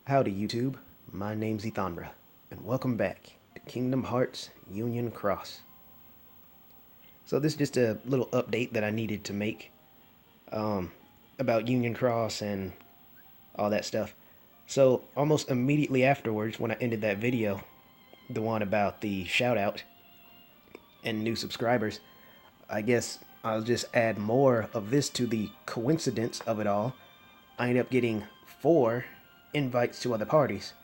Howdy YouTube, my name's Ethanra, and welcome back to Kingdom Hearts Union Cross. So this is just a little update that I needed to make about Union Cross and all that stuff. So almost immediately afterwards, when I ended that video, the one about the shout out and new subscribers, I guess I'll just add more of this to the coincidence of it all. I ended up getting 4 invites to other parties.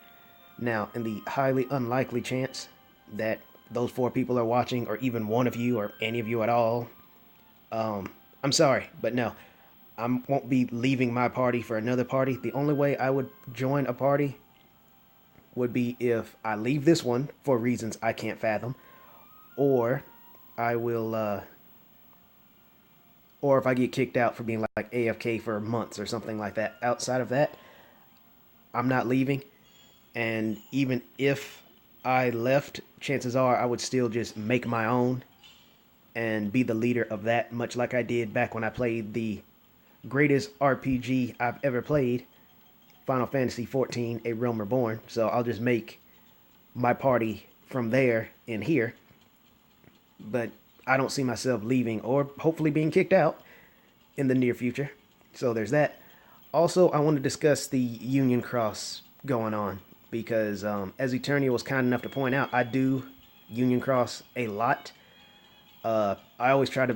Now, in the highly unlikely chance that those 4 people are watching, or even one of you, or any of you at all, I'm sorry, but no, I won't be leaving my party for another party. The only way I would join a party would be if I leave this one for reasons I can't fathom, or I will, or if I get kicked out for being like AFK for months or something like that. Outside of that, I'm not leaving, and even if I left, chances are I would still just make my own and be the leader of that, much like I did back when I played the greatest RPG I've ever played, Final Fantasy XIV, A Realm Reborn. So I'll just make my party from there in here, but I don't see myself leaving or hopefully being kicked out in the near future. So there's that. Also, I want to discuss the Union Cross going on because, as Eternia was kind enough to point out, I do Union Cross a lot. I always try to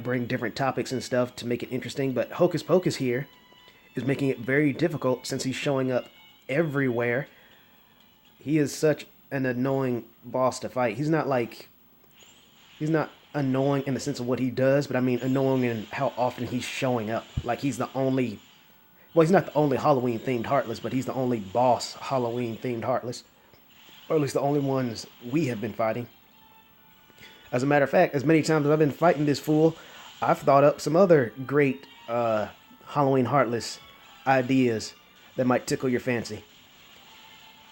bring different topics and stuff to make it interesting, but Hocus Pocus here is making it very difficult since he's showing up everywhere. He is such an annoying boss to fight. He's not annoying in the sense of what he does, but I mean annoying in how often he's showing up. Like he's the only... Well, he's not the only Halloween-themed Heartless, but he's the only boss Halloween-themed Heartless. Or at least the only ones we have been fighting. As a matter of fact, as many times as I've been fighting this fool, I've thought up some other great Halloween Heartless ideas that might tickle your fancy.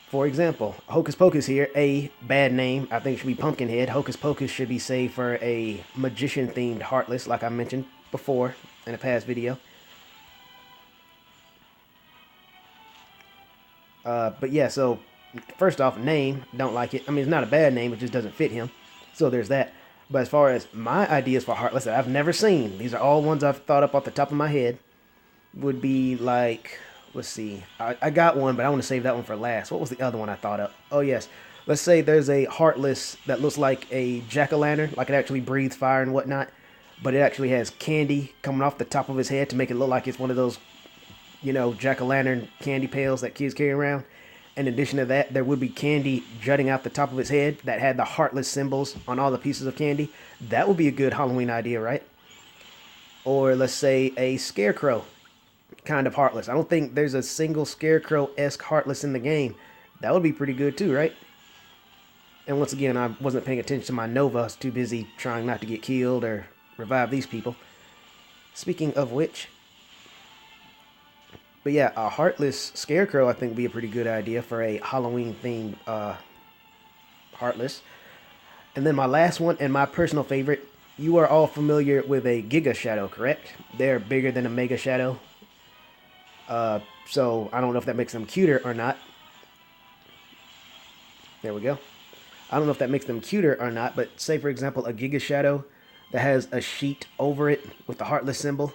For example, Hocus Pocus here, a bad name. I think it should be Pumpkinhead. Hocus Pocus should be saved for a magician-themed Heartless, like I mentioned before in a past video. But yeah, so first off, name, don't like it. I mean, it's not a bad name, it just doesn't fit him. So there's that. But as far as my ideas for Heartless that I've never seen, these are all ones I've thought up off the top of my head, would be like, let's see. I got one, but I want to save that one for last. What was the other one I thought up? Oh, yes. Let's say there's a Heartless that looks like a jack-o'-lantern, like it actually breathes fire and whatnot, but it actually has candy coming off the top of his head to make it look like it's one of those, you know, jack-o'-lantern candy pails that kids carry around. In addition to that, there would be candy jutting out the top of his head that had the Heartless symbols on all the pieces of candy. That would be a good Halloween idea, right? Or let's say a Scarecrow kind of Heartless. I don't think there's a single Scarecrow-esque Heartless in the game. That would be pretty good too, right? And once again, I wasn't paying attention to my Nova. I was too busy trying not to get killed or revive these people. Speaking of which... But yeah, a Heartless Scarecrow I think would be a pretty good idea for a Halloween-themed Heartless. And then my last one, and my personal favorite, you are all familiar with a Giga Shadow, correct? They're bigger than a Mega Shadow. So I don't know if that makes them cuter or not. There we go. I don't know if that makes them cuter or not, but say for example a Giga Shadow that has a sheet over it with the Heartless symbol.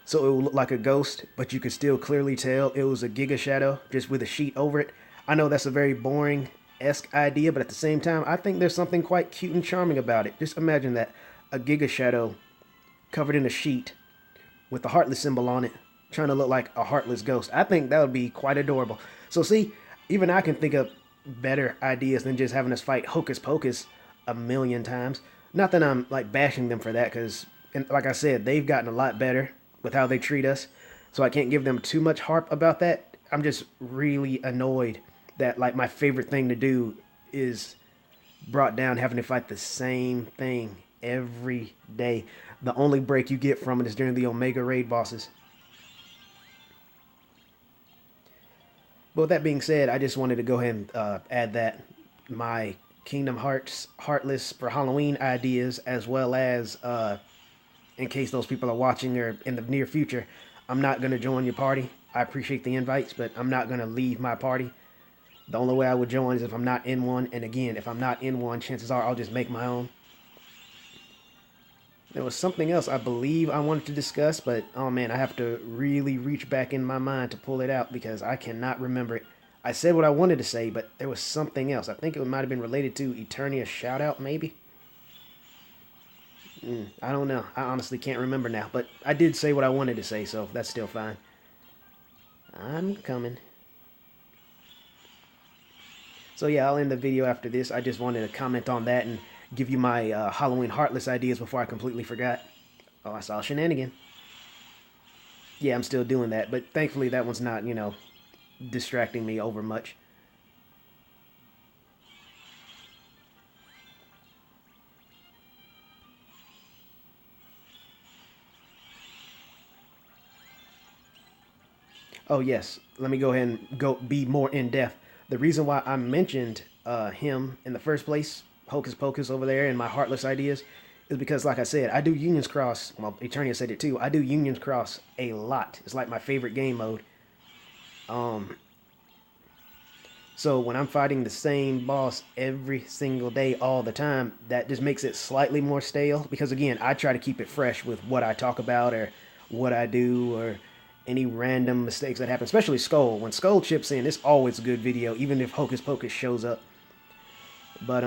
So it would look like a ghost, but you could still clearly tell it was a Giga Shadow just with a sheet over it. I know that's a very boring-esque idea, but at the same time, I think there's something quite cute and charming about it. Just imagine that, a Giga Shadow covered in a sheet with the Heartless symbol on it, trying to look like a Heartless ghost. I think that would be quite adorable. So see, even I can think of better ideas than just having us fight Hocus Pocus a million times. Not that I'm like bashing them for that, because like I said, they've gotten a lot better with how they treat us, so I can't give them too much harp about that. I'm just really annoyed that like my favorite thing to do is brought down having to fight the same thing every day. The only break you get from it is during the Omega Raid bosses. But with that being said, I just wanted to go ahead and add that my Kingdom Hearts Heartless for Halloween ideas, as well as in case those people are watching or in the near future, I'm not going to join your party. I appreciate the invites, but I'm not going to leave my party. The only way I would join is if I'm not in one. And again, if I'm not in one, chances are I'll just make my own. There was something else I believe I wanted to discuss, but oh man, I have to really reach back in my mind to pull it out because I cannot remember it. I said what I wanted to say, but there was something else. I think it might have been related to Eternia Shoutout, maybe? I don't know. I honestly can't remember now, but I did say what I wanted to say, so that's still fine. I'm coming. So yeah, I'll end the video after this. I just wanted to comment on that and give you my Halloween Heartless ideas before I completely forgot. Oh, I saw a shenanigan. Yeah, I'm still doing that, but thankfully that one's not, you know, distracting me over much. Oh yes, let me go ahead and go be more in depth. The reason why I mentioned him in the first place, Hocus Pocus over there in my Heartless Ideas, is because, like I said, I do Unions Cross. Well, Eternia said it too. I do Unions Cross a lot. It's like my favorite game mode. So when I'm fighting the same boss every single day, all the time, that just makes it slightly more stale. Because again, I try to keep it fresh with what I talk about or what I do or any random mistakes that happen. Especially Skull. When Skull chips in, it's always a good video, even if Hocus Pocus shows up. But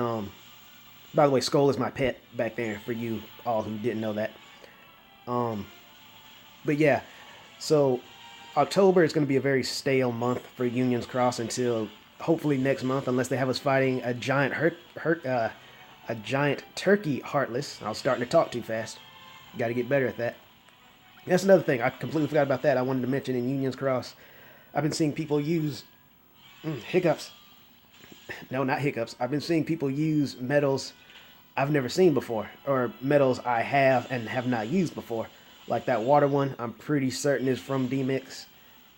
by the way, Skull is my pet back there for you all who didn't know that. But yeah, so October is going to be a very stale month for Unions Cross until hopefully next month, unless they have us fighting a giant a giant turkey Heartless. I was starting to talk too fast. Got to get better at that. That's another thing. I completely forgot about that. I wanted to mention in Unions Cross, I've been seeing people use hiccups. No, not hiccups. I've been seeing people use medals I've never seen before, or medals I have and have not used before. Like that water one, I'm pretty certain is from D-Mix.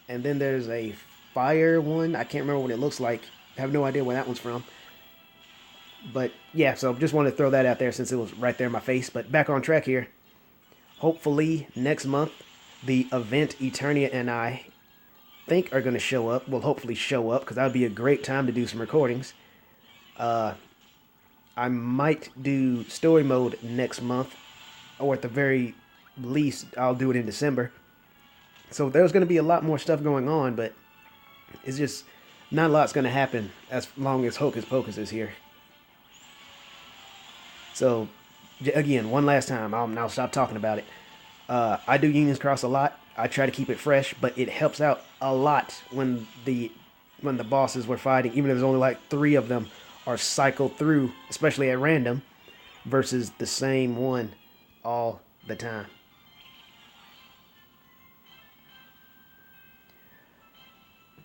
And then there's a fire one. I can't remember what it looks like. I have no idea where that one's from. But yeah, so just wanted to throw that out there since it was right there in my face. But back on track here. Hopefully next month, the event Eternia and I think are going to show up. Will hopefully show up because that would be a great time to do some recordings. I might do story mode next month, or at the very least, I'll do it in December. So there's going to be a lot more stuff going on, but it's just not a lot's going to happen as long as Hocus Pocus is here. So again, one last time, I'll stop talking about it. I do Unions Cross a lot. I try to keep it fresh, but it helps out a lot when the bosses we're fighting, even if there's only like 3 of them, are cycled through, especially at random, versus the same one all the time.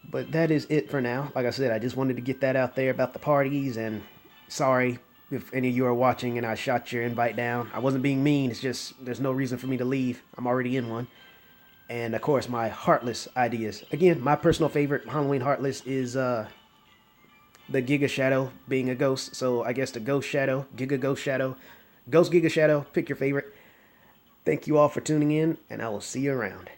But that is it for now. Like I said, I just wanted to get that out there about the parties, and sorry if any of you are watching and I shot your invite down. I wasn't being mean. It's just there's no reason for me to leave. I'm already in one. And of course, my Heartless Ideas. Again, my personal favorite Halloween Heartless is the Giga Shadow being a ghost. So I guess the Ghost Shadow, Giga Ghost Shadow, Ghost Giga Shadow, pick your favorite. Thank you all for tuning in, and I will see you around.